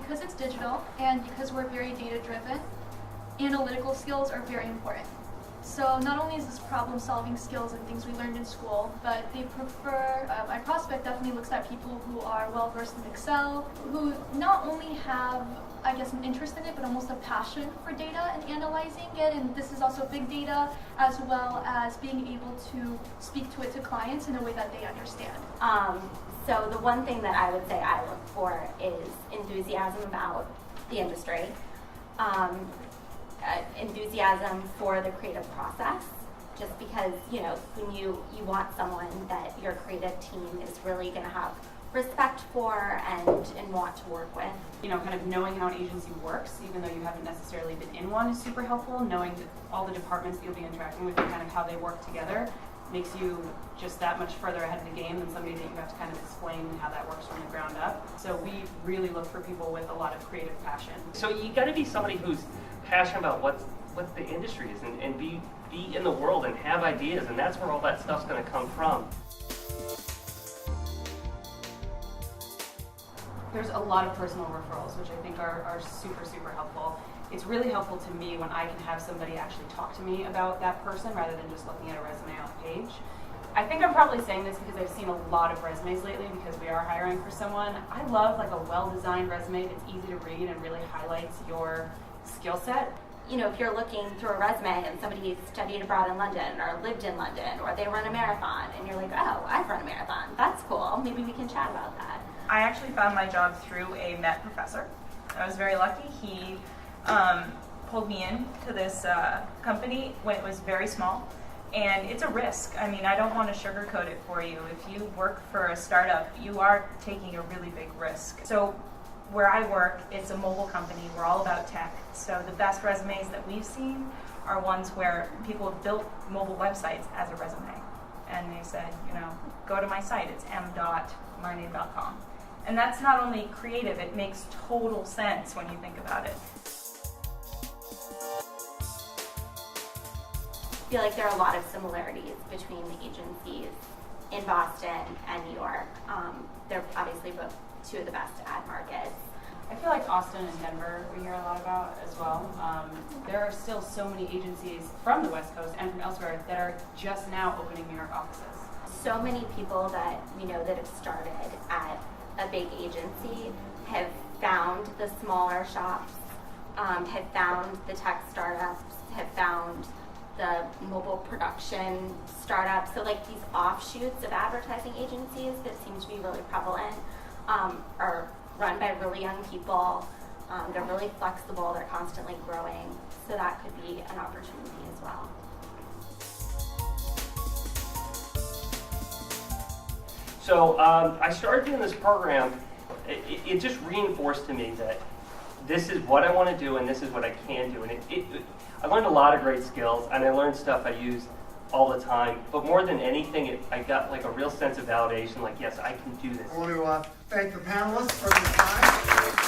because it's digital and because we're very data driven, analytical skills are very important. So not only is this problem-solving skills and things we learned in school, but they prefer, iProspect definitely looks at people who are well-versed in Excel, who not only have, I guess, an interest in it, but almost a passion for data and analyzing it. And this is also big data, as well as being able to speak to it to clients in a way that they understand. So the one thing that I would say I look for is enthusiasm about the industry. Enthusiasm for the creative process, just because when you want someone that your creative team is really going to have respect for and want to work with. Kind of knowing how an agency works, even though you haven't necessarily been in one, is super helpful. Knowing that all the departments that you'll be interacting with and kind of how they work together makes you just that much further ahead of the game than somebody that you have to kind of explain how that works from the ground up. So we really look for people with a lot of creative passion. So you got to be somebody who's passionate about what the industry is and be in the world and have ideas, and that's where all that stuff's going to come from. There's a lot of personal referrals, which I think are super, super helpful. It's really helpful to me when I can have somebody actually talk to me about that person rather than just looking at a resume on a page. I think I'm probably saying this because I've seen a lot of resumes lately because we are hiring for someone. I love like a well-designed resume that's easy to read and really highlights your skill set. If you're looking through a resume and somebody studied abroad in London or lived in London or they run a marathon and you're like, oh, I've run a marathon, that's cool, maybe we can chat about that. I actually found my job through a Met professor. I was very lucky. He pulled me into this company when it was very small, and it's a risk. I mean, I don't want to sugarcoat it for you. If you work for a startup, you are taking a really big risk. So where I work, it's a mobile company. We're all about tech. So the best resumes that we've seen are ones where people have built mobile websites as a resume. And they said, go to my site. It's m.myname.com. And that's not only creative, it makes total sense when you think about it. I feel like there are a lot of similarities between the agencies in Boston and New York. They're obviously both two of the best ad markets. I feel like Austin and Denver we hear a lot about as well. There are still so many agencies from the West Coast and from elsewhere that are just now opening New York offices. So many people that we know that have started at a big agency have found the smaller shops, have found the tech startups, have found the mobile production startups. So like these offshoots of advertising agencies that seem to be really prevalent are run by really young people. They're really flexible, they're constantly growing. So that could be an opportunity as well. So I started doing this program. It just reinforced to me that this is what I want to do and this is what I can do. And I learned a lot of great skills, and I learned stuff I use all the time. But more than anything, I got like a real sense of validation, like, yes, I can do this. I want to thank the panelists for their time.